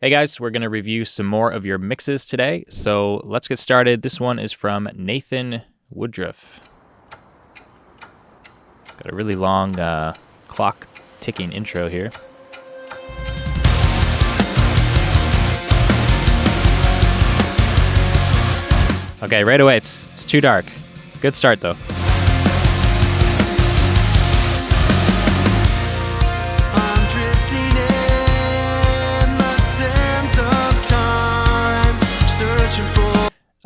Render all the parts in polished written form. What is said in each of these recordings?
Hey guys, we're going to review some more of your mixes today, so let's get started. This one is from Nathan Woodruff. Got a really long clock ticking intro here. Okay, right away, it's too dark. Good start though.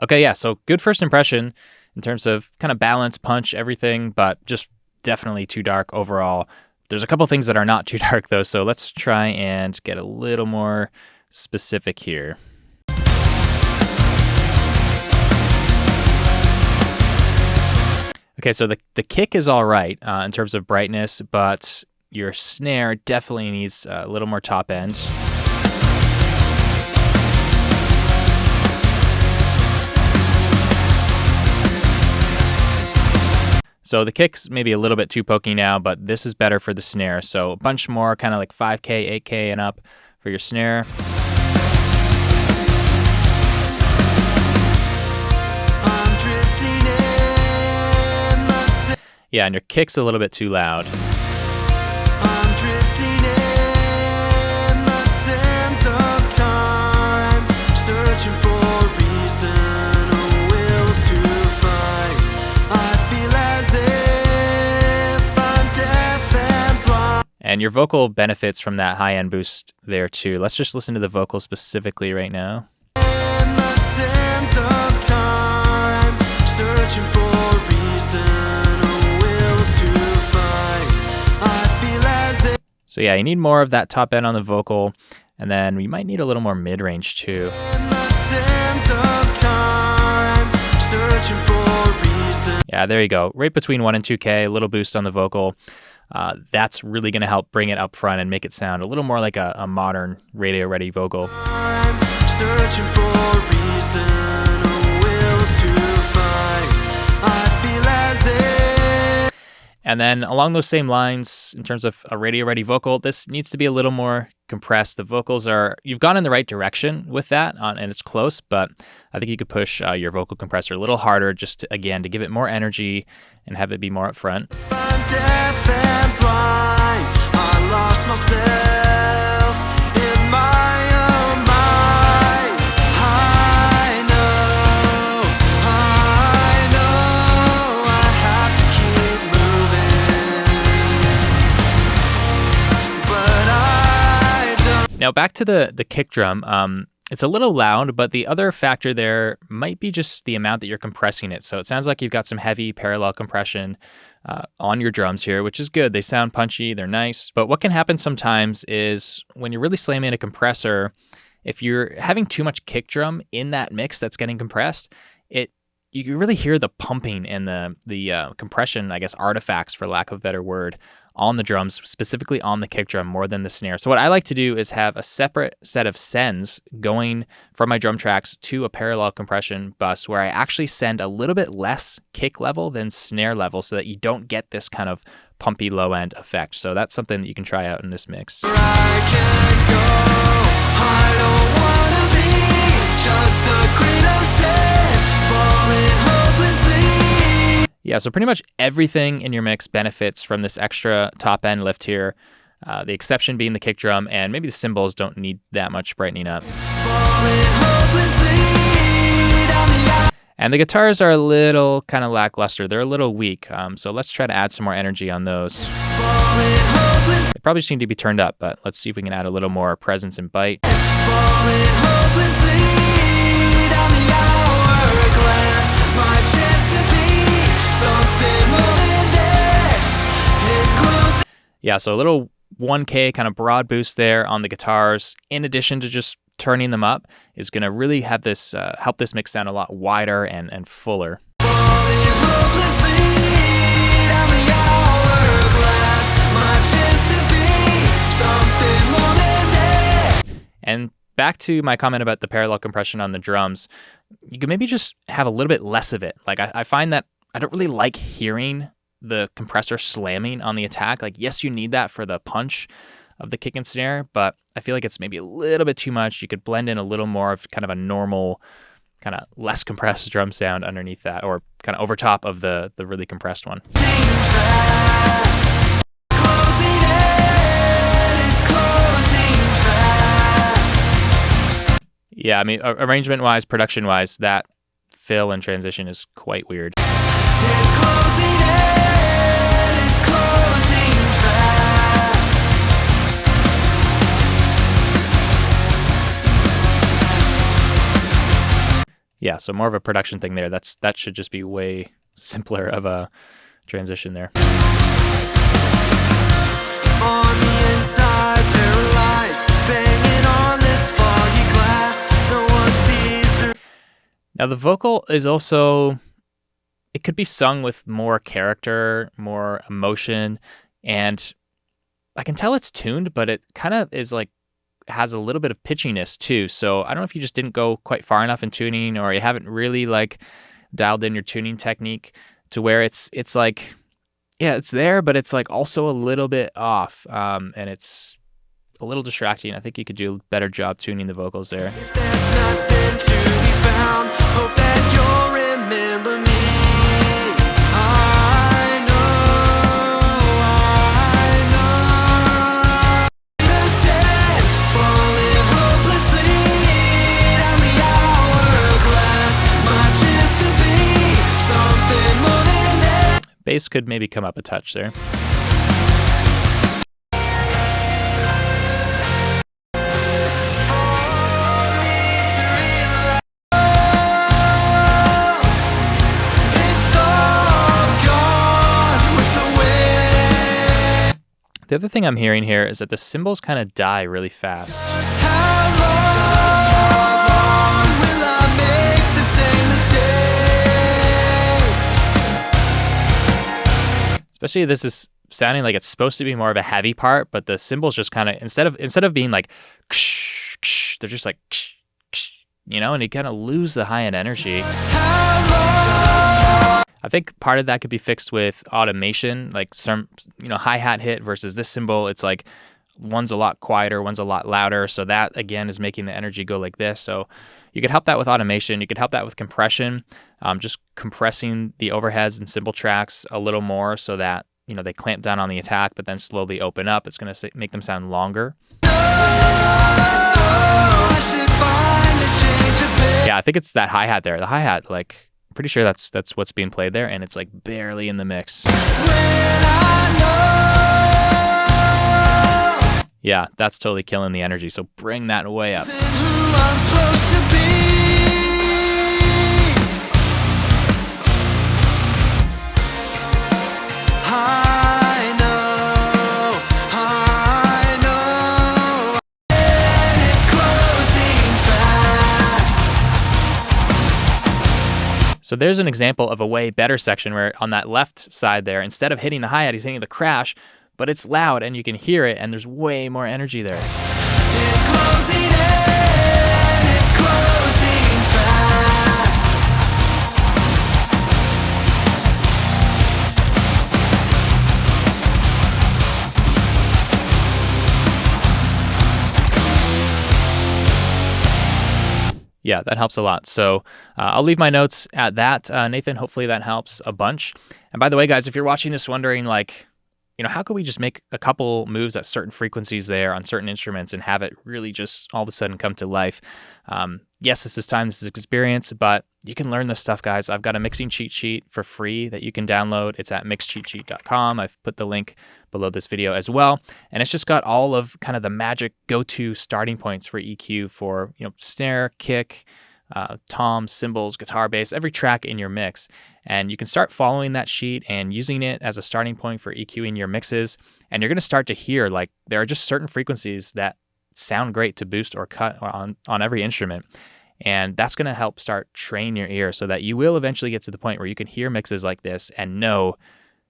Okay, yeah, so good first impression in terms of kind of balance, punch, everything, but just definitely too dark overall. There's a couple things that are not too dark though, so let's try and get a little more specific here. Okay, so the kick is all right in terms of brightness, but your snare definitely needs a little more top end. So the kick's maybe a little bit too pokey now, but this is better for the snare. So a bunch more, kind of like 5K, 8K and up for your snare. Yeah, and your kick's a little bit too loud. And your vocal benefits from that high-end boost there too. Let's just listen to the vocal specifically right now. So yeah, you need more of that top end on the vocal, and then you might need a little more mid-range too. Yeah, there you go. Right between 1 and 2K, a little boost on the vocal. That's really going to help bring it up front and make it sound a little more like a modern radio-ready vocal. And then along those same lines, in terms of a radio-ready vocal, this needs to be a little more compressed. The vocals you've gone in the right direction with that, and it's close, but I think you could push your vocal compressor a little harder just to, again, to give it more energy and have it be more up front. Now back to the kick drum. It's a little loud, but the other factor there might be just the amount that you're compressing it. So it sounds like you've got some heavy parallel compression on your drums here, which is good. They sound punchy, they're nice. But what can happen sometimes is when you're really slamming a compressor, if you're having too much kick drum in that mix that's getting compressed, you can really hear the pumping and the compression, I guess, artifacts, for lack of a better word, on the drums, specifically on the kick drum more than the snare. So what I like to do is have a separate set of sends going from my drum tracks to a parallel compression bus where I actually send a little bit less kick level than snare level so that you don't get this kind of pumpy low end effect. So that's something that you can try out in this mix. Yeah, so pretty much everything in your mix benefits from this extra top end lift here. The exception being the kick drum, and maybe the cymbals don't need that much brightening up. And the guitars are a little kind of lackluster. They're a little weak, so let's try to add some more energy on those. They probably just need to be turned up, but let's see if we can add a little more presence and bite. Yeah, so a little 1K kind of broad boost there on the guitars, in addition to just turning them up, is going to really have this help this mix sound a lot wider and fuller. And back to my comment about the parallel compression on the drums, you can maybe just have a little bit less of it. Like I find that I don't really like hearing the compressor slamming on the attack. Like, yes, you need that for the punch, of the kick and snare, but I feel like it's maybe a little bit too much. You could blend in a little more of kind of a normal, kind of less compressed drum sound underneath that, or kind of over top of the really compressed one. Yeah, I mean, arrangement-wise, production-wise, that fill and transition is quite weird. Yeah, so more of a production thing there. That should just be way simpler of a transition there. On the inside, paralyzed, banging on this foggy glass. No one sees through. Now the vocal is also, it could be sung with more character, more emotion, and I can tell it's tuned, but it kind of is like, has a little bit of pitchiness too. So I don't know if you just didn't go quite far enough in tuning, or you haven't really like dialed in your tuning technique to where it's like, yeah, it's there, but it's like also a little bit off, and it's a little distracting. I think you could do a better job tuning the vocals there. If there's nothing to be found, hope that you'll remember me. Bass could maybe come up a touch there. The other thing I'm hearing here is that the cymbals kind of die really fast. Especially this is sounding like it's supposed to be more of a heavy part, but the cymbals just kind of, instead of being like, ksh, ksh, they're just like, ksh, ksh, you know, and you kind of lose the high end energy. I think part of that could be fixed with automation, like some, you know, hi-hat hit versus this cymbal. It's like one's a lot quieter, one's a lot louder. So that again is making the energy go like this. So you could help that with automation. You could help that with compression, just compressing the overheads and cymbal tracks a little more so that, you know, they clamp down on the attack, but then slowly open up. It's going to make them sound longer. Yeah, I think it's that hi-hat there. The hi-hat, like, I'm pretty sure that's what's being played there, and it's like barely in the mix. Yeah, that's totally killing the energy, so bring that way up. So there's an example of a way better section where on that left side there, instead of hitting the hi-hat, he's hitting the crash, but it's loud and you can hear it and there's way more energy there. Yeah, that helps a lot. So I'll leave my notes at that. Nathan, hopefully that helps a bunch. And by the way, guys, if you're watching this wondering, like, you know, how could we just make a couple moves at certain frequencies there on certain instruments and have it really just all of a sudden come to life? Yes, this is time, this is experience, but you can learn this stuff, guys. I've got a mixing cheat sheet for free that you can download. It's at mixcheatsheet.com. I've put the link below this video as well. And it's just got all of kind of the magic go-to starting points for EQ for, you know, snare, kick, toms, cymbals, guitar, bass, every track in your mix. And you can start following that sheet and using it as a starting point for EQing your mixes. And you're going to start to hear, like, there are just certain frequencies that sound great to boost or cut on every instrument. And that's going to help start train your ear so that you will eventually get to the point where you can hear mixes like this and know,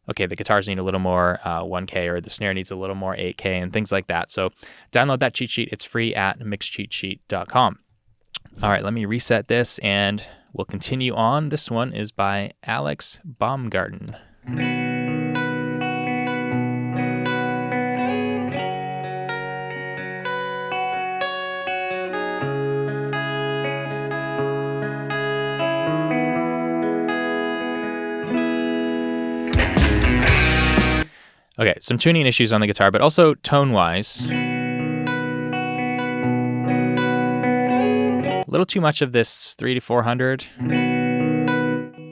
okay, the guitars need a little more 1K or the snare needs a little more 8K and things like that. So download that cheat sheet. It's free at mixcheatsheet.com. All right, let me reset this and we'll continue on. This one is by Alex Baumgarten. Okay, some tuning issues on the guitar, but also tone-wise. A little too much of this 3 to 400,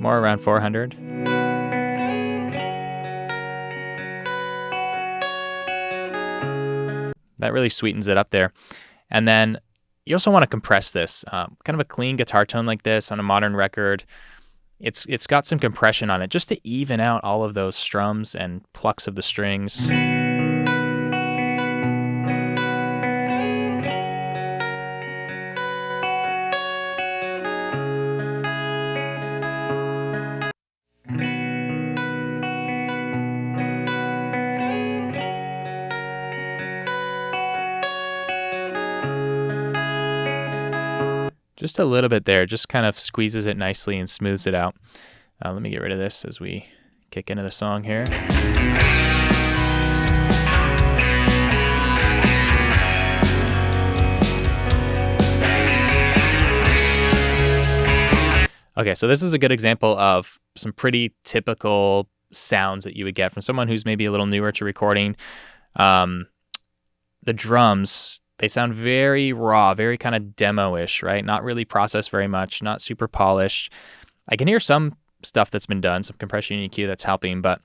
more around 400. That really sweetens it up there. And then you also want to compress this. Kind of a clean guitar tone like this on a modern record. It's got some compression on it just to even out all of those strums and plucks of the strings. Just a little bit there, just kind of squeezes it nicely and smooths it out. Let me get rid of this as we kick into the song here. Okay, so this is a good example of some pretty typical sounds that you would get from someone who's maybe a little newer to recording. The drums, they sound very raw, very kind of demo-ish, right? Not really processed very much, not super polished. I can hear some stuff that's been done, some compression EQ that's helping, but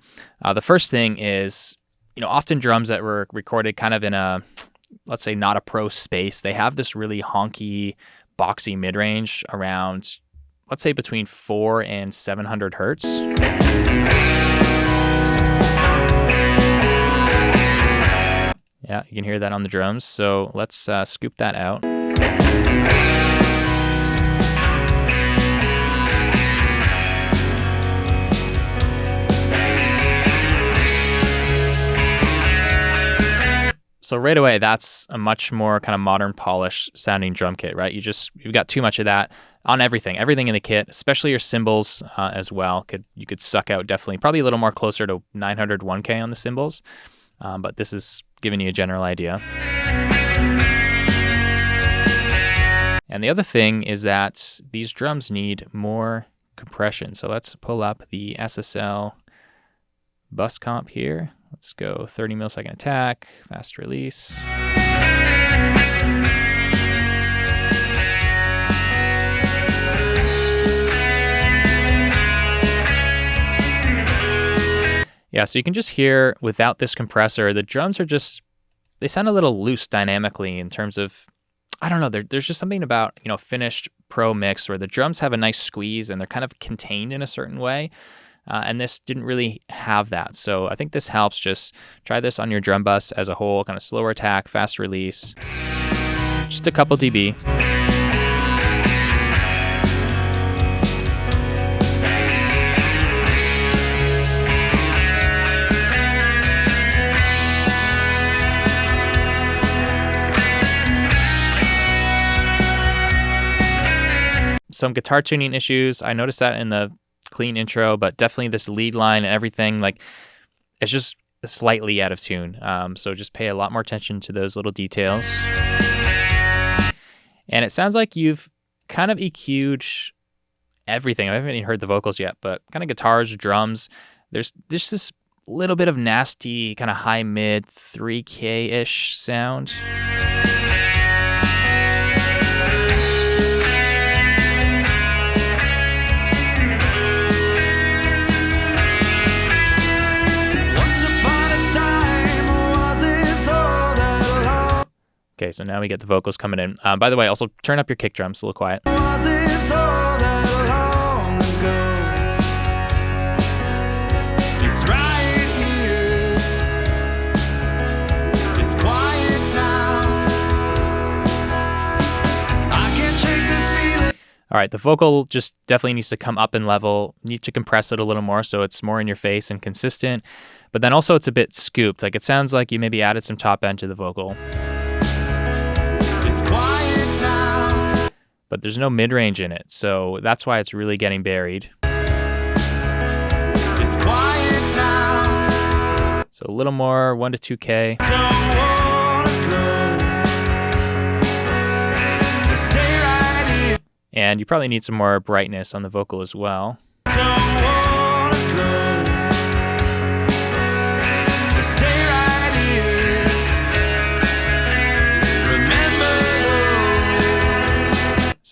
the first thing is, often drums that were recorded kind of in a, let's say, not a pro space, they have this really honky, boxy mid-range around, let's say, between 400 and 700 hertz. Yeah, you can hear that on the drums. So let's scoop that out. So right away, that's a much more kind of modern, polished sounding drum kit, right? You've got too much of that on everything in the kit, especially your cymbals as well. You could suck out definitely, probably a little more closer to 900 1K on the cymbals, but this is giving you a general idea. And the other thing is that these drums need more compression. So let's pull up the SSL bus comp here. Let's go 30 millisecond attack, fast release. Yeah, so you can just hear without this compressor, the drums are they sound a little loose dynamically in terms of, I don't know, there's just something about, finished pro mix where the drums have a nice squeeze and they're kind of contained in a certain way. And this didn't really have that. So I think this helps. Just try this on your drum bus as a whole, kind of slower attack, fast release, just a couple dB. Some guitar tuning issues. I noticed that in the clean intro, but definitely this lead line and everything, it's just slightly out of tune. So just pay a lot more attention to those little details. And it sounds like you've kind of EQ'd everything. I haven't even heard the vocals yet, but kind of guitars, drums, there's this little bit of nasty kind of high mid 3K-ish sound. Okay, so now we get the vocals coming in. By the way, also turn up your kick drums, a little quiet. All right, the vocal just definitely needs to come up in level, need to compress it a little more so it's more in your face and consistent, but then also it's a bit scooped. Like it sounds like you maybe added some top end to the vocal. But there's no mid-range in it, so that's why it's really getting buried. It's quiet now. So a little more, 1 to 2K. So stay right here. And you probably need some more brightness on the vocal as well. So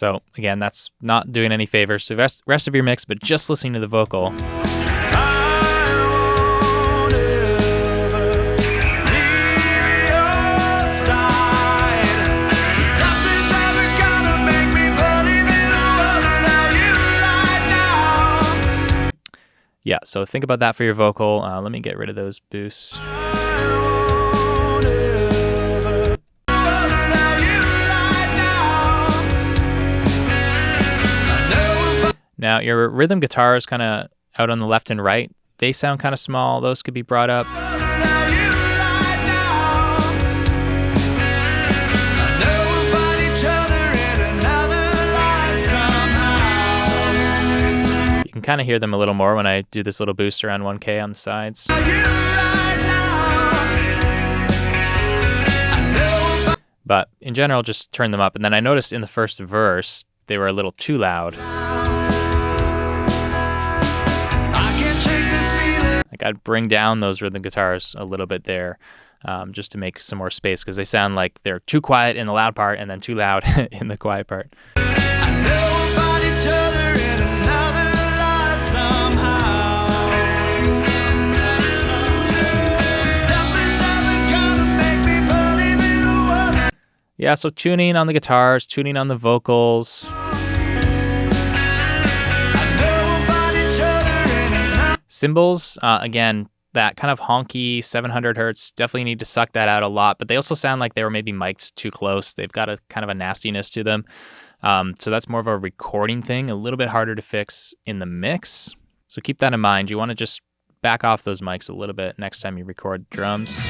So again, that's not doing any favors to the rest of your mix, but just listening to the vocal. Yeah, so think about that for your vocal. Let me get rid of those boosts. Now, your rhythm guitars kind of out on the left and right, they sound kind of small. Those could be brought up. You can kind of hear them a little more when I do this little boost around 1K on the sides. But in general, just turn them up. And then I noticed in the first verse, they were a little too loud. Like I'd bring down those rhythm guitars a little bit there, just to make some more space, because they sound like they're too quiet in the loud part and then too loud in the quiet part. Yeah, so tuning on the guitars, tuning on the vocals. Cymbals, again, that kind of honky 700 hertz, definitely need to suck that out a lot, but they also sound like they were maybe mic'd too close. They've got a kind of a nastiness to them. So that's more of a recording thing, a little bit harder to fix in the mix. So keep that in mind. You want to just back off those mics a little bit next time you record drums.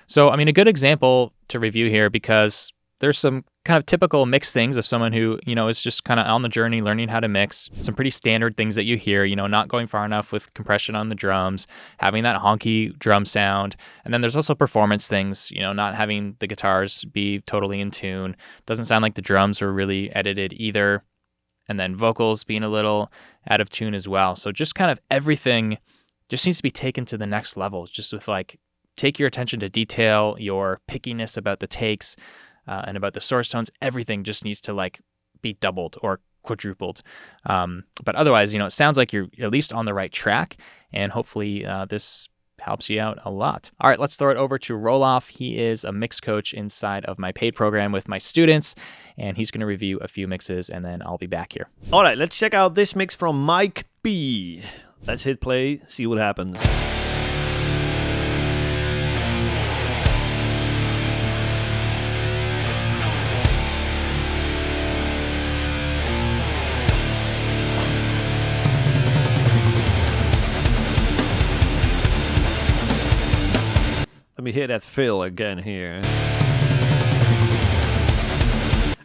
So, I mean, a good example to review here, because there's some kind of typical mix things of someone who, is just kind of on the journey learning how to mix. Some pretty standard things that you hear, not going far enough with compression on the drums, having that honky drum sound. And then there's also performance things, not having the guitars be totally in tune. Doesn't sound like the drums are really edited either. And then vocals being a little out of tune as well. So just kind of everything just needs to be taken to the next level, just with take your attention to detail, your pickiness about the takes, and about the source tones. Everything just needs to be doubled or quadrupled. But otherwise, it sounds like you're at least on the right track, and hopefully this helps you out a lot. All right, let's throw it over to Roloff. He is a mix coach inside of my paid program with my students, and he's going to review a few mixes, and then I'll be back here. All right, let's check out this mix from Mike P. Let's hit play, see what happens. Let me hear that fill again here.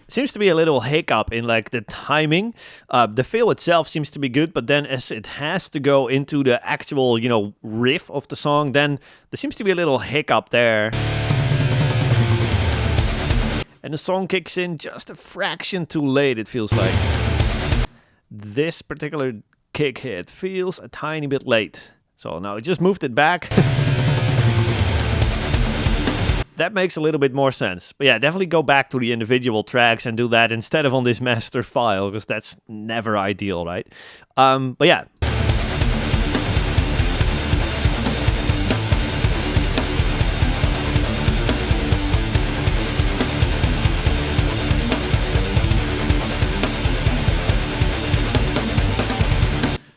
Seems to be a little hiccup in the timing. The fill itself seems to be good, but then as it has to go into the actual, riff of the song, then there seems to be a little hiccup there. And the song kicks in just a fraction too late, it feels like. This particular kick hit feels a tiny bit late. So now it just moved it back. That makes a little bit more sense. But yeah, definitely go back to the individual tracks and do that instead of on this master file, because that's never ideal, right? But yeah.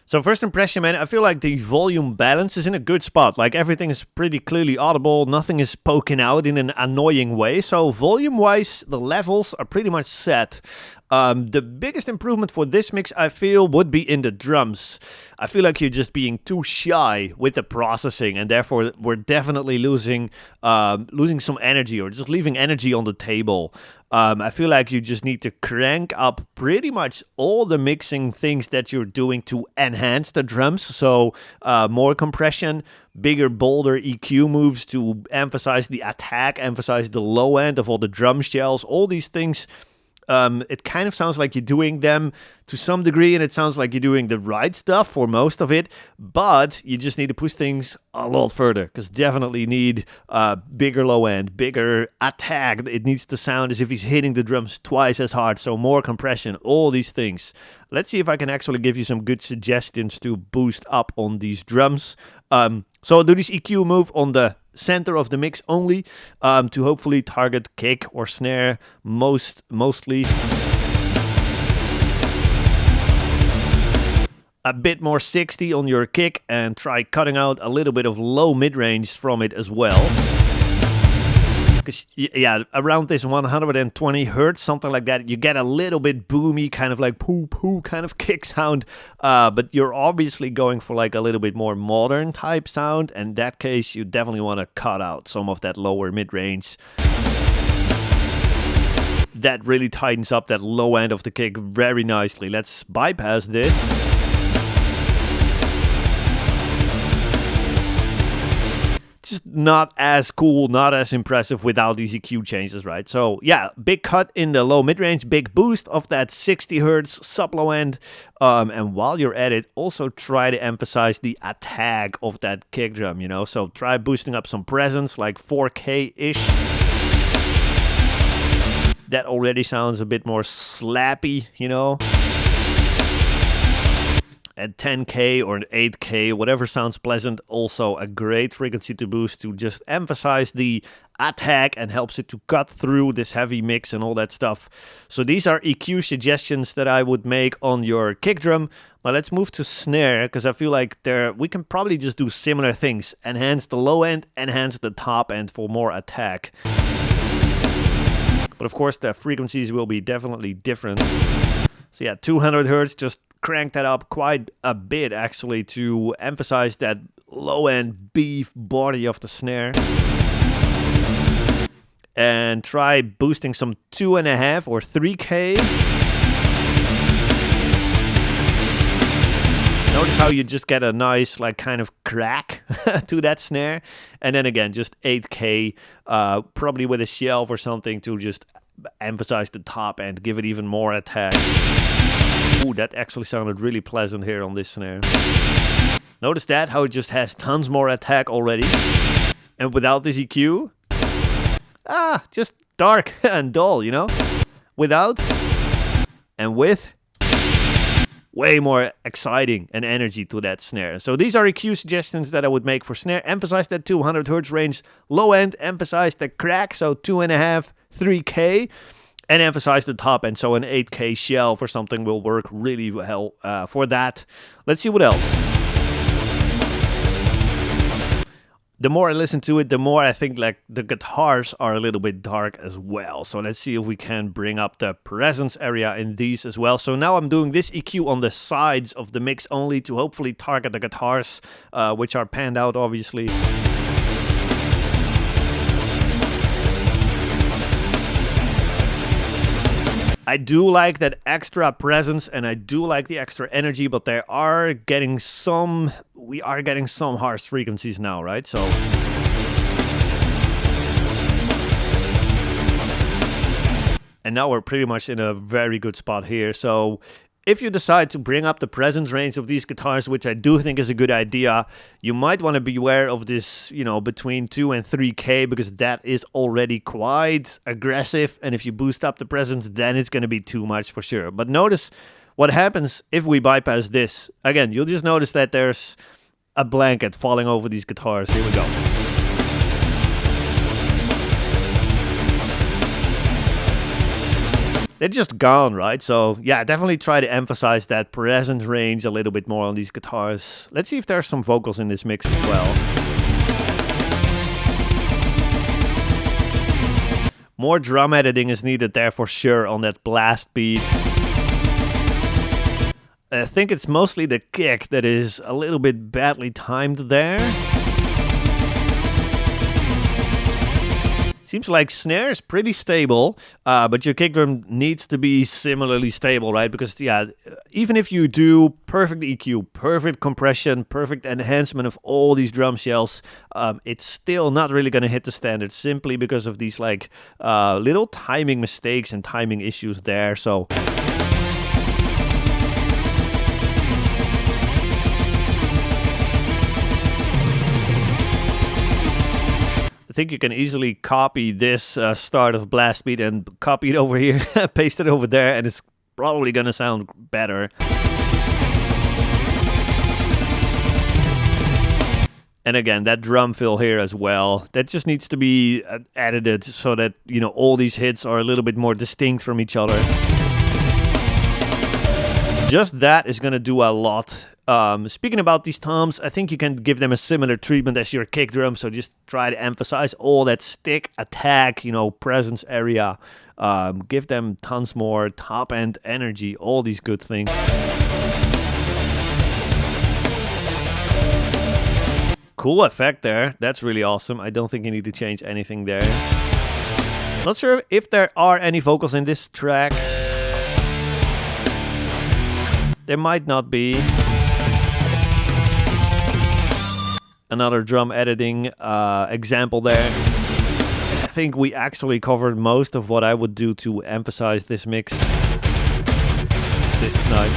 So first impression, man, I feel like the volume balance is in a good spot. Everything is pretty clearly audible. Nothing is poking out in an annoying way. So volume-wise, the levels are pretty much set. The biggest improvement for this mix, I feel, would be in the drums. I feel like you're just being too shy with the processing, and therefore we're definitely losing some energy, or just leaving energy on the table. I feel like you just need to crank up pretty much all the mixing things that you're doing to enhance the drums. So more compression, bigger, bolder EQ moves to emphasize the attack, emphasize the low end of all the drum shells. All these things It kind of sounds like you're doing them to some degree, and it sounds like you're doing the right stuff for most of it, but you just need to push things a lot further, because definitely need bigger low end, bigger attack. It needs to sound as if he's hitting the drums twice as hard, so more compression, all these things. Let's see if I can actually give you some good suggestions to boost up on these drums. So I'll do this EQ move on the center of the mix only, to hopefully target kick or snare mostly. A bit more 60 on your kick, and try cutting out a little bit of low mid-range from it as well. Because, yeah, around this 120 hertz, something like that, you get a little bit boomy, kind of like poo-poo kind of kick sound. But you're obviously going for like a little bit more modern type sound. In that case, you definitely want to cut out some of that lower mid-range. That really tightens up that low end of the kick very nicely. Let's bypass this. Just not as cool, not as impressive without these EQ changes, right? So yeah, big cut in the low mid-range, big boost of that 60 hertz sub low end. And while you're at it, also try to emphasize the attack of that kick drum, you know? So try boosting up some presence, like 4K-ish. That already sounds a bit more slappy, you know? At 10K or an 8K, whatever sounds pleasant. Also a great frequency to boost to just emphasize the attack and helps it to cut through this heavy mix and all that stuff. So these are EQ suggestions that I would make on your kick drum. Now let's move to snare, because I feel like we can probably just do similar things. Enhance the low end, enhance the top end for more attack. But of course the frequencies will be definitely different. So yeah, 200 hertz, just crank that up quite a bit actually to emphasize that low end beef body of the snare. And try boosting some 2.5 or 3K. Notice how you just get a nice like kind of crack to that snare. And then again, just 8K, probably with a shelf or something to just emphasize the top end, give it even more attack. Ooh, that actually sounded really pleasant here on this snare. Notice that, how it just has tons more attack already. And without this EQ, just dark and dull, you know? Without and with, way more exciting and energy to that snare. So these are EQ suggestions that I would make for snare. Emphasize that 200 hertz range. Low end, emphasize the crack, so 2.5, 3K. And emphasize the top end, so an 8K shelf or something will work really well for that. Let's see what else. The more I listen to it, the more I think like the guitars are a little bit dark as well. So let's see if we can bring up the presence area in these as well. So now I'm doing this EQ on the sides of the mix only to hopefully target the guitars, which are panned out obviously. I do like that extra presence and I do like the extra energy, but we are getting some harsh frequencies now, right? So and now we're pretty much in a very good spot here. So if you decide to bring up the presence range of these guitars, which I do think is a good idea, you might want to be aware of this, you know, between 2 and 3K, because that is already quite aggressive. And if you boost up the presence, then it's going to be too much for sure. But notice what happens if we bypass this. Again, you'll just notice that there's a blanket falling over these guitars. Here we go. They're just gone, right? So yeah, definitely try to emphasize that presence range a little bit more on these guitars. Let's see if there's some vocals in this mix as well. More drum editing is needed there for sure on that blast beat. I think it's mostly the kick that is a little bit badly timed there. Seems like snare is pretty stable, but your kick drum needs to be similarly stable, right? Because, yeah, even if you do perfect EQ, perfect compression, perfect enhancement of all these drum shells, it's still not really going to hit the standard simply because of these, like, little timing mistakes and timing issues there. So I think you can easily copy this start of blast beat and copy it over here, paste it over there, and it's probably gonna sound better. And again, that drum fill here as well, that just needs to be edited so that, you know, all these hits are a little bit more distinct from each other. Just that is gonna do a lot. Speaking about these toms, I think you can give them a similar treatment as your kick drum. So just try to emphasize all that stick, attack, you know, presence area. Give them tons more top end energy, all these good things. Cool effect there. That's really awesome. I don't think you need to change anything there. Not sure if there are any vocals in this track. There might not be. Another drum editing example there. I think we actually covered most of what I would do to emphasize this mix. This is nice.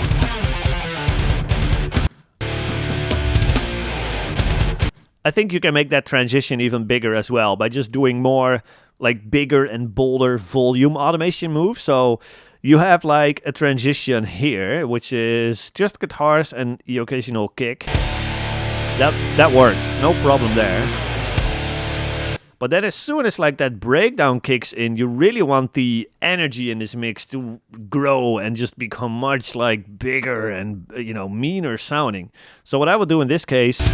I think you can make that transition even bigger as well by just doing more like bigger and bolder volume automation moves. So you have like a transition here, which is just guitars and the occasional kick. That works, no problem there. But then as soon as like that breakdown kicks in, you really want the energy in this mix to grow and just become much like bigger and, you know, meaner sounding. So what I would do in this case,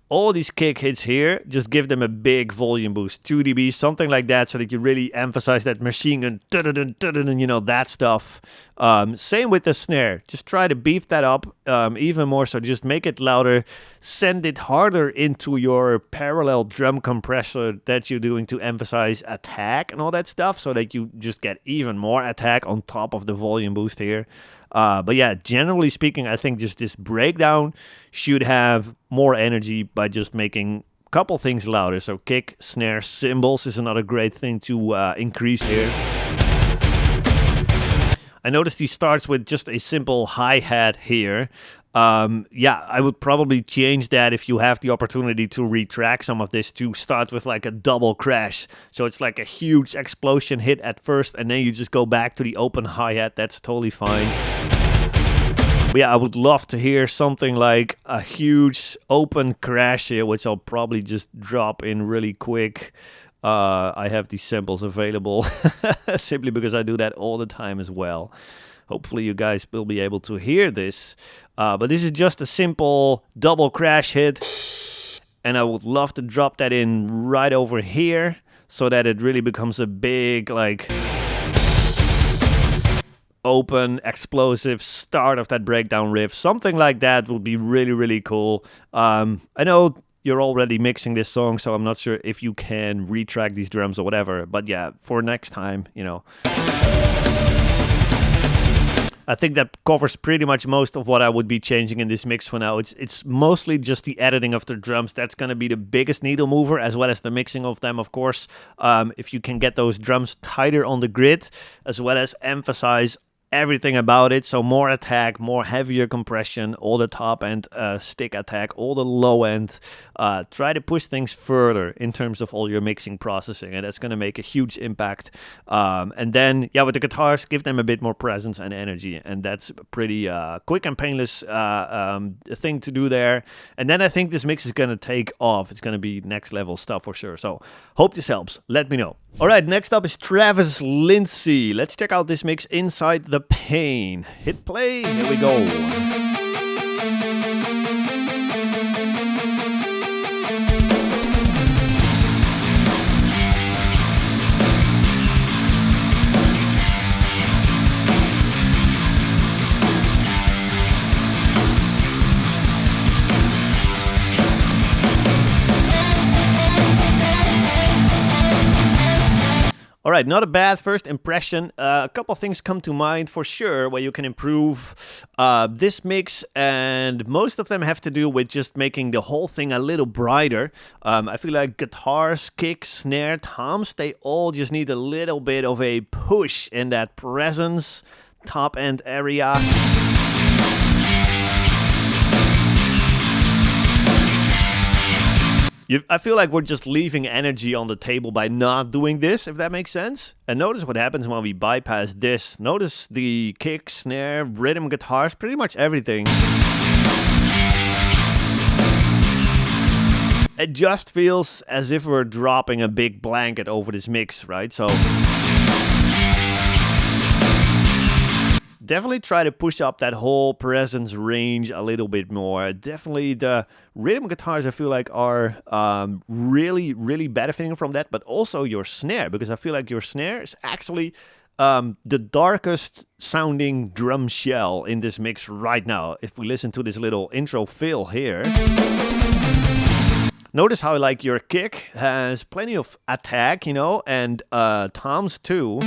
all these kick hits here, just give them a big volume boost, 2 dB, something like that, so that you really emphasize that machine gun, you know, that stuff. Same with the snare. Just try to beef that up even more, so just make it louder. Send it harder into your parallel drum compressor that you're doing to emphasize attack and all that stuff, so that you just get even more attack on top of the volume boost here. But yeah, generally speaking, I think just this breakdown should have more energy by just making a couple things louder. So kick, snare, cymbals is another great thing to increase here. I noticed he starts with just a simple hi-hat here. Yeah, I would probably change that if you have the opportunity to retrack some of this to start with like a double crash. So it's like a huge explosion hit at first and then you just go back to the open hi-hat. That's totally fine. But yeah, I would love to hear something like a huge open crash here, which I'll probably just drop in really quick. I have these samples available simply because I do that all the time as well. Hopefully you guys will be able to hear this. But this is just a simple double crash hit. And I would love to drop that in right over here so that it really becomes a big, like, open, explosive start of that breakdown riff. Something like that would be really, really cool. I know you're already mixing this song, so I'm not sure if you can retrack these drums or whatever. But yeah, for next time, you know. I think that covers pretty much most of what I would be changing in this mix for now. It's mostly just the editing of the drums. That's going to be the biggest needle mover, as well as the mixing of them, of course. If you can get those drums tighter on the grid, as well as emphasize everything about it. So more attack, more heavier compression, all the top end stick attack, all the low end. Try to push things further in terms of all your mixing processing, and that's going to make a huge impact. And then, yeah, with the guitars, give them a bit more presence and energy, and that's a pretty quick and painless thing to do there. And then I think this mix is going to take off. It's going to be next level stuff for sure. So hope this helps. Let me know. All right, next up is Travis Lindsay. Let's check out this mix, Inside the Pain. Hit play. Here we go. All right, not a bad first impression. A couple things come to mind for sure where you can improve this mix, and most of them have to do with just making the whole thing a little brighter. I feel like guitars, kicks, snare, toms, they all just need a little bit of a push in that presence, top end area. I feel like we're just leaving energy on the table by not doing this, if that makes sense. And notice what happens when we bypass this. Notice the kick, snare, rhythm guitars, pretty much everything. It just feels as if we're dropping a big blanket over this mix, right? So definitely try to push up that whole presence range a little bit more. Definitely the rhythm guitars I feel like are really, really benefiting from that, but also your snare, because I feel like your snare is actually the darkest sounding drum shell in this mix right now. If we listen to this little intro fill here, notice how like your kick has plenty of attack, you know, and toms too.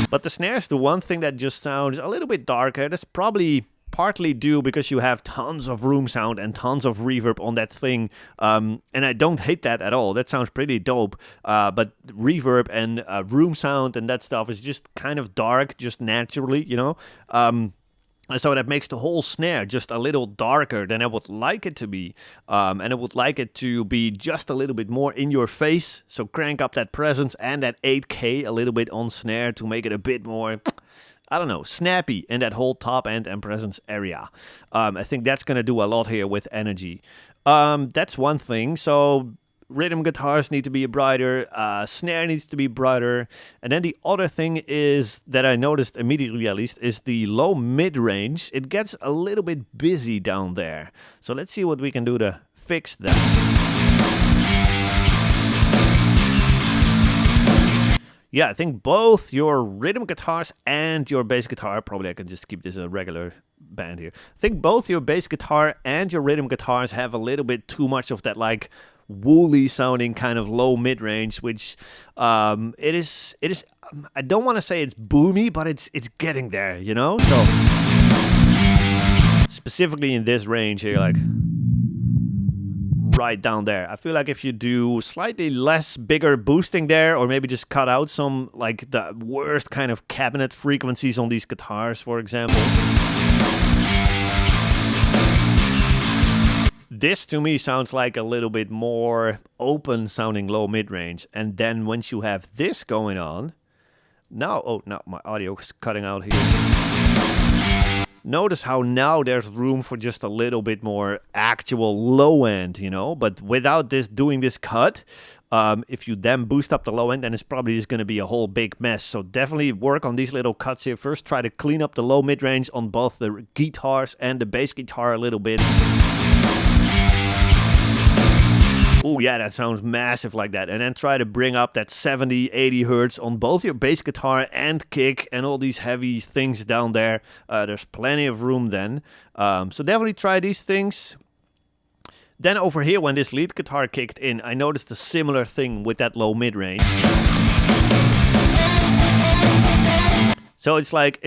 But the snare is the one thing that just sounds a little bit darker. That's probably partly due because you have tons of room sound and tons of reverb on that thing. And I don't hate that at all. That sounds pretty dope. But reverb and room sound and that stuff is just kind of dark, just naturally, you know. And so that makes the whole snare just a little darker than I would like it to be. And I would like it to be just a little bit more in your face. So crank up that presence and that 8K a little bit on snare to make it a bit more, I don't know, snappy in that whole top end and presence area. I think that's going to do a lot here with energy. That's one thing. So rhythm guitars need to be brighter, snare needs to be brighter, and then the other thing is that I noticed immediately at least is the low mid-range. It gets a little bit busy down there. So let's see what we can do to fix that. Yeah, I think both your rhythm guitars and your bass guitar, probably I can just keep this a regular band here. I think both your bass guitar and your rhythm guitars have a little bit too much of that like woolly sounding kind of low mid-range, which it is I don't want to say it's boomy, but it's getting there, you know. So specifically in this range here, like right down there, I feel like if you do slightly less bigger boosting there, or maybe just cut out some like the worst kind of cabinet frequencies on these guitars, for example, this to me sounds like a little bit more open sounding low mid-range. And then once you have this going on, now, oh no, my audio is cutting out here. Notice how now there's room for just a little bit more actual low end, you know, but without this doing this cut, if you then boost up the low end, then it's probably just going to be a whole big mess. So definitely work on these little cuts here. First, try to clean up the low mid-range on both the guitars and the bass guitar a little bit. Oh yeah, that sounds massive like that. And then try to bring up that 70, 80 hertz on both your bass guitar and kick and all these heavy things down there. There's plenty of room then. So definitely try these things. Then over here, when this lead guitar kicked in, I noticed a similar thing with that low mid-range. So it's like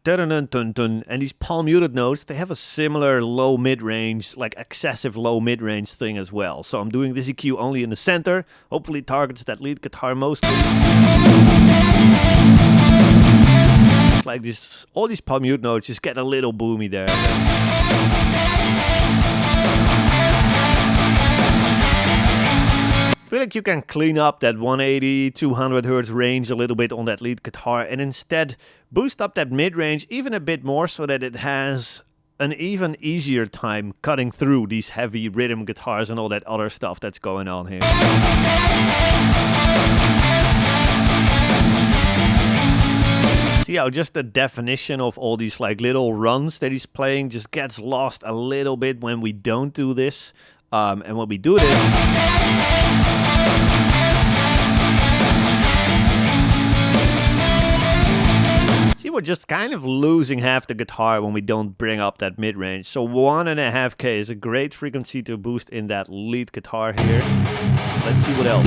dun dun dun dun, and these palm muted notes, they have a similar low mid-range, like excessive low mid-range thing as well. So I'm doing this EQ only in the center, hopefully targets that lead guitar mostly. It's like this, all these palm mute notes just get a little boomy there. I feel like you can clean up that 180, 200 hertz range a little bit on that lead guitar and instead boost up that mid-range even a bit more so that it has an even easier time cutting through these heavy rhythm guitars and all that other stuff that's going on here. See how just the definition of all these like little runs that he's playing just gets lost a little bit when we don't do this. And when we do this, see, we're just kind of losing half the guitar when we don't bring up that mid-range. So 1.5K is a great frequency to boost in that lead guitar here. Let's see what else.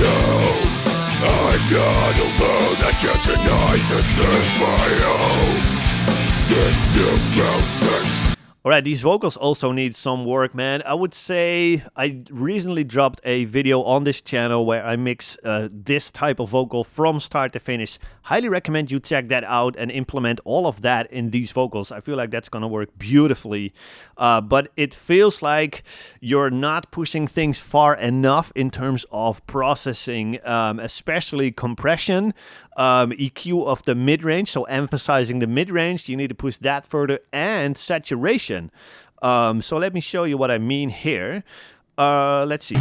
I'm not alone, I can't deny this is my own. This newfound sense. Alright, these vocals also need some work, man. I would say I recently dropped a video on this channel where I mix this type of vocal from start to finish. Highly recommend you check that out and implement all of that in these vocals. I feel like that's gonna work beautifully. But it feels like you're not pushing things far enough in terms of processing, especially compression, EQ of the mid-range, so emphasizing the mid-range. You need to push that further, and saturation. So let me show you what I mean here. Let's see.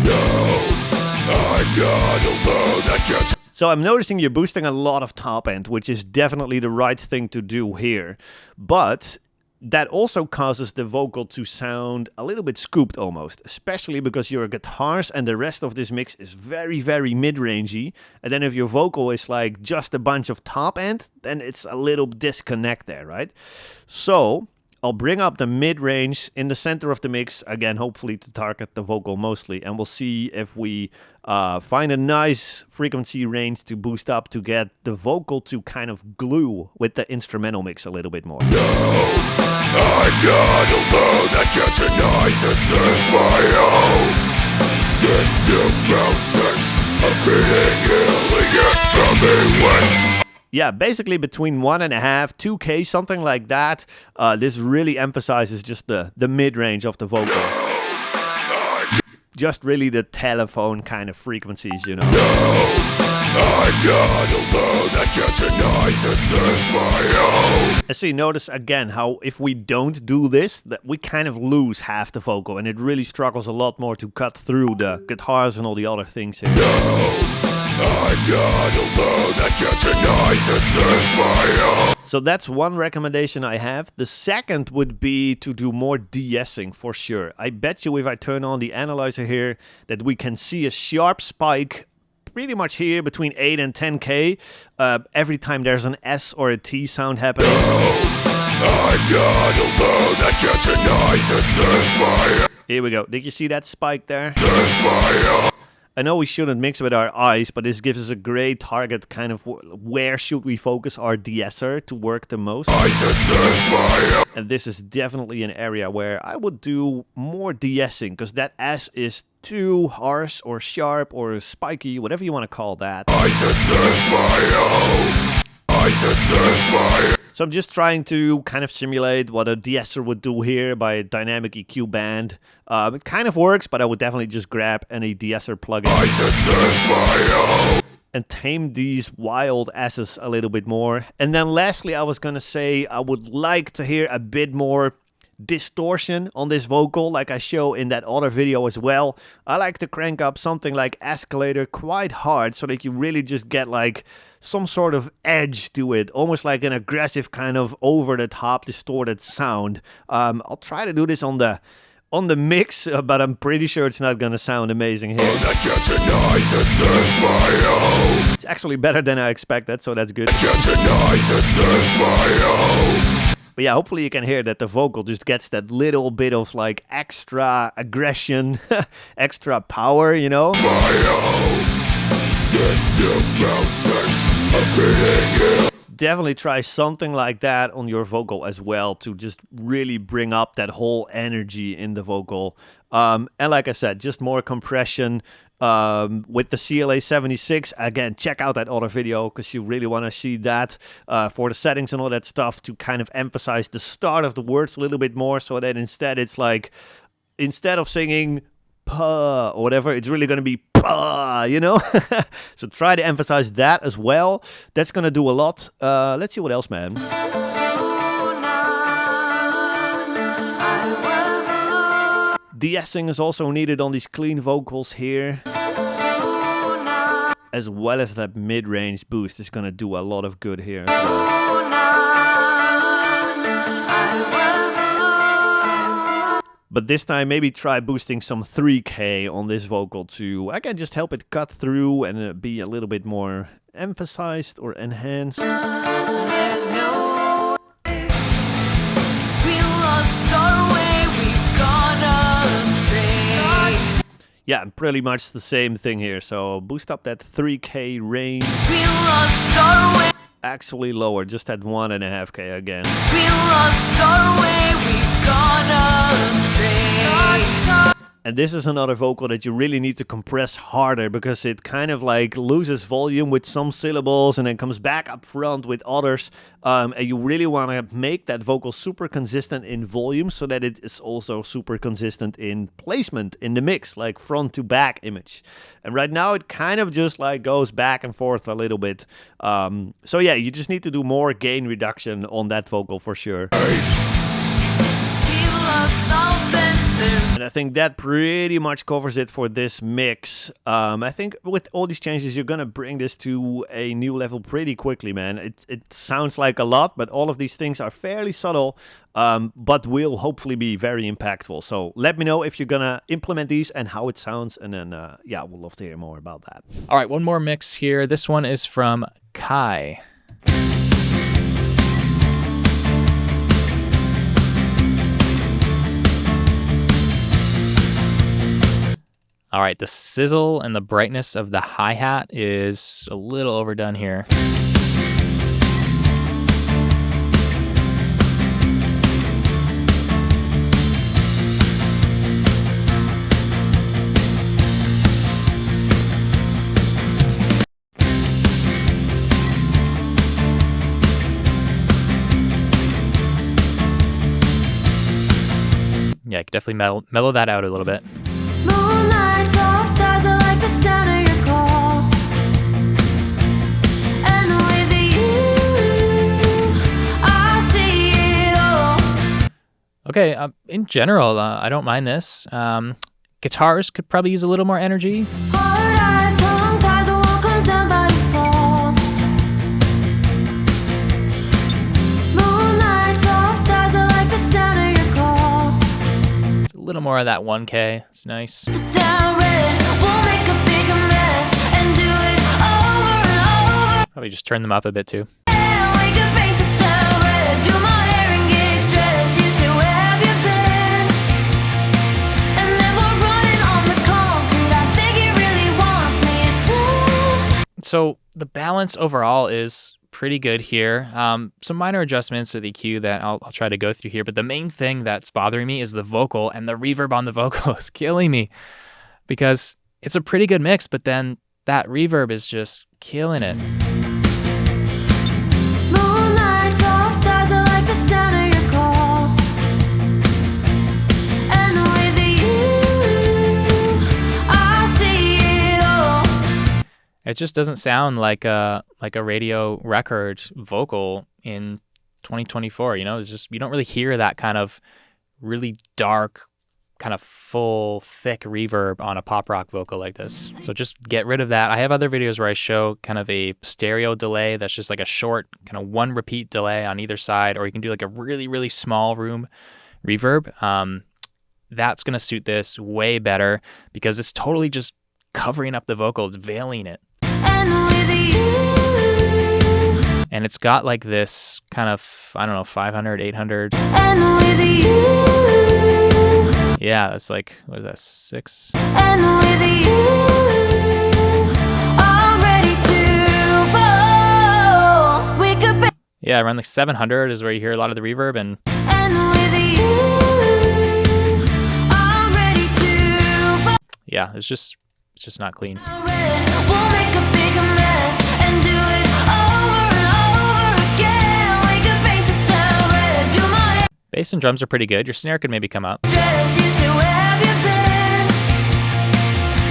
So I'm noticing you're boosting a lot of top end, which is definitely the right thing to do here. But that also causes the vocal to sound a little bit scooped almost, especially because your guitars and the rest of this mix is very, very mid-rangey. And then if your vocal is like just a bunch of top end, then it's a little disconnect there, right? So I'll bring up the mid-range in the center of the mix, again, hopefully to target the vocal mostly, and we'll see if we find a nice frequency range to boost up to get the vocal to kind of glue with the instrumental mix a little bit more. No, I'm not alone, I can't deny this is my own. This newfound sense of being healing it from me when... Yeah, basically between 1.5, 2K, something like that. This really emphasizes just the mid-range of the vocal. Just really the telephone kind of frequencies, you know. No, I'm not alone, I can't deny this is my own. So you notice again how if we don't do this, that we kind of lose half the vocal, and it really struggles a lot more to cut through the guitars and all the other things here. No, I'm not alone, I can't deny this is my own. So that's one recommendation I have. The second would be to do more de-essing for sure. I bet you if I turn on the analyzer here that we can see a sharp spike pretty much here between 8 and 10K every time there's an S or a T sound happening. I'm not alone, I can't deny this is my own. Here we go. Did you see that spike there? This is my own. I know we shouldn't mix with our eyes, but this gives us a great target kind of where should we focus our de-esser to work the most. And this is definitely an area where I would do more de-essing, because that S is too harsh or sharp or spiky, whatever you want to call that. So I'm just trying to kind of simulate what a de-esser would do here by a dynamic EQ band. It kind of works, but I would definitely just grab any de-esser plugin and tame these wild S's a little bit more. And then lastly, I was gonna say I would like to hear a bit more distortion on this vocal, like I show in that other video as well. I like to crank up something like Escalator quite hard so that you really just get like some sort of edge to it, almost like an aggressive kind of over-the-top distorted sound. I'll try to do this on the mix, but I'm pretty sure it's not gonna sound amazing here. It's actually better than I expected, so that's good. But yeah, hopefully you can hear that the vocal just gets that little bit of like extra aggression, extra power, you know? Definitely try something like that on your vocal as well to just really bring up that whole energy in the vocal. And like I said, just more compression with the CLA 76. Again, check out that other video because you really want to see that for the settings and all that stuff to kind of emphasize the start of the words a little bit more, so that instead it's like, instead of singing puh or whatever, it's really going to be puh, you know? So try to emphasize that as well. That's going to do a lot. Let's see what else, man. De-essing is also needed on these clean vocals here. As well as that mid-range boost is going to do a lot of good here as well. But this time maybe try boosting some 3K on this vocal to, again, just help it cut through and be a little bit more emphasized or enhanced. Yeah, pretty much the same thing here. So boost up that 3K range. We lost our way. Actually lower, just at 1.5K again. We lost our way. We've gone astray. And this is another vocal that you really need to compress harder, because it kind of like loses volume with some syllables and then comes back up front with others. And you really want to make that vocal super consistent in volume so that it is also super consistent in placement in the mix, like front to back image. And right now it kind of just like goes back and forth a little bit. So yeah, you just need to do more gain reduction on that vocal for sure. We've lost all sense. And I think that pretty much covers it for this mix. I think with all these changes, you're going to bring this to a new level pretty quickly, man. It sounds like a lot, but all of these things are fairly subtle, but will hopefully be very impactful. So let me know if you're going to implement these and how it sounds. And then, yeah, we'd love to hear more about that. All right, one more mix here. This one is from Kai. All right, the sizzle and the brightness of the hi-hat is a little overdone here. Yeah, I could definitely mellow that out a little bit. Moonlight soft eyes, I like the sound of your call. And with you, I see it all. Okay, in general, I don't mind this. Guitars could probably use a little more energy. Hard eyes, tongue tied, the wall comes down by default. Moonlight soft eyes, I like the sound of your call. It's a little more of that 1K. It's nice. Down red, we'll make a big mess and do it over and over. Probably just turn them up a bit too. Yeah, we could paint the town red, do my hair and get dressed. You say, where have you been? And then we're running on the concrete. I think he really wants me. It's So the balance overall is pretty good here. Some minor adjustments with EQ that I'll try to go through here, but the main thing that's bothering me is the vocal, and the reverb on the vocal is killing me because it's a pretty good mix, but then that reverb is just killing it. moonlight soft eyes, I like the sound of your call. And with you, I see it all. It just doesn't sound like a radio record vocal in 2024. You know, it's just, you don't really hear that kind of really dark, kind of full, thick reverb on a pop rock vocal like this. So just get rid of that. I have other videos where I show kind of a stereo delay that's just like a short kind of one repeat delay on either side, or you can do like a really, really small room reverb. That's going to suit this way better because it's totally just covering up the vocal. It's veiling it. And with you, And it's got like this kind of, I don't know, 500, 800. and with you, Yeah, it's like, what is that, 6? and with you, I'm ready to roll. We could be, Yeah, around like 700 is where you hear a lot of the reverb, and and with you, I'm ready to roll. yeah, it's just not clean. We'll make a big mess and do it over and over again. We could paint the town red, do my Bass and drums are pretty good. Your snare could maybe come up. dress. You say, where have you been?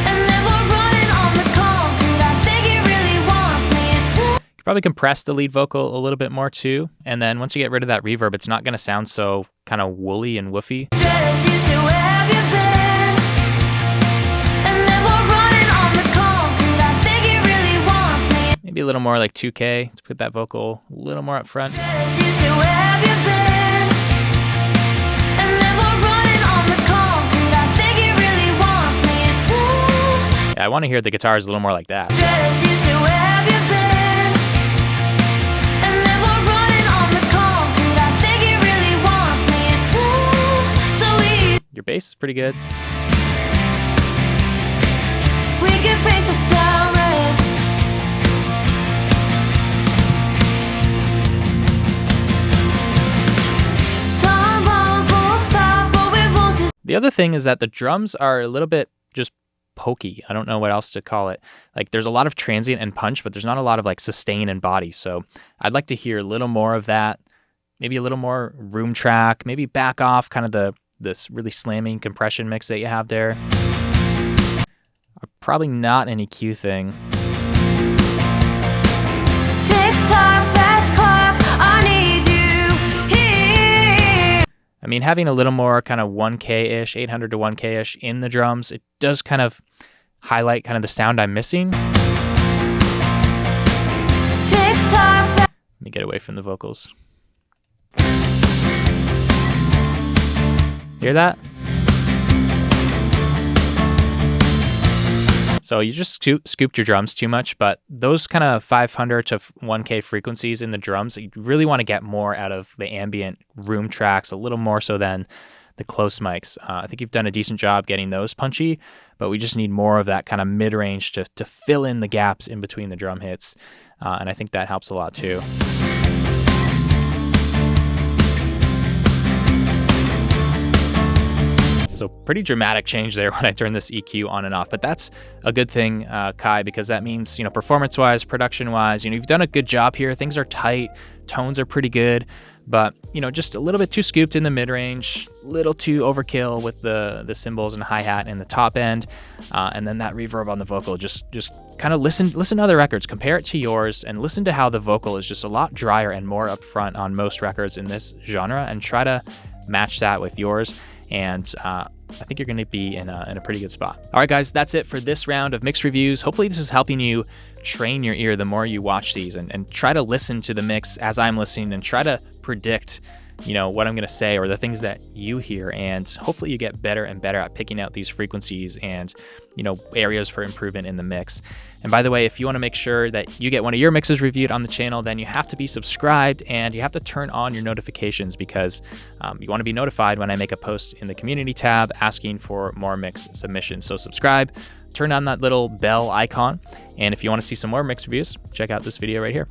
And then we're running on the concrete. I think he really wants me. It's You could probably compress the lead vocal a little bit more too, and then once you get rid of that reverb, it's not going to sound so kind of woolly and woofy. dress. You say, where have you been? And then we're running on the concrete. I think he really wants me. Maybe a little more like 2K to put that vocal a little more up front. Dress. You say, where have you been? And then we're running on the concrete. I think he really wants me. It's Yeah, I want to hear the guitars a little more like that. dress. You say, where have you been? And then we're running on the concrete. I think he really wants me. It's so easy. Your bass is pretty good. The other thing is that the drums are a little bit just pokey. I don't know what else to call it. Like there's a lot of transient and punch, but there's not a lot of like sustain and body. So I'd like to hear a little more of that. Maybe a little more room track, maybe back off kind of this really slamming compression mix that you have there. Probably not an EQ thing. Tick-tock, fast clock, I need you here. I mean, having a little more kind of 1K-ish, 800 to 1K-ish in the drums, it does kind of highlight kind of the sound I'm missing. Tick-tock, Let me get away from the vocals. Hear that? So you just scooped your drums too much, but those kind of 500 to 1K frequencies in the drums, you really want to get more out of the ambient room tracks, a little more so than the close mics. I think you've done a decent job getting those punchy, but we just need more of that kind of mid-range to fill in the gaps in between the drum hits, and I think that helps a lot too. So pretty dramatic change there when I turn this EQ on and off, but that's a good thing, Kai, because that means, performance-wise, production-wise, you've done a good job here. Things are tight, tones are pretty good, but, just a little bit too scooped in the mid-range, little too overkill with the cymbals and hi-hat in the top end, and then that reverb on the vocal. Just kind of listen to other records, compare it to yours, and listen to how the vocal is just a lot drier and more upfront on most records in this genre, and try to match that with yours. And I think you're going to be in a pretty good spot. All right, guys, that's it for this round of mix reviews. Hopefully this is helping you train your ear the more you watch these, and try to listen to the mix as I'm listening, and try to predict what I'm going to say or the things that you hear, and hopefully you get better and better at picking out these frequencies and areas for improvement in the mix. And by the way, if you want to make sure that you get one of your mixes reviewed on the channel, then you have to be subscribed and you have to turn on your notifications, because you want to be notified when I make a post in the community tab asking for more mix submissions. So subscribe, turn on that little bell icon, and if you want to see some more mix reviews, check out this video right here.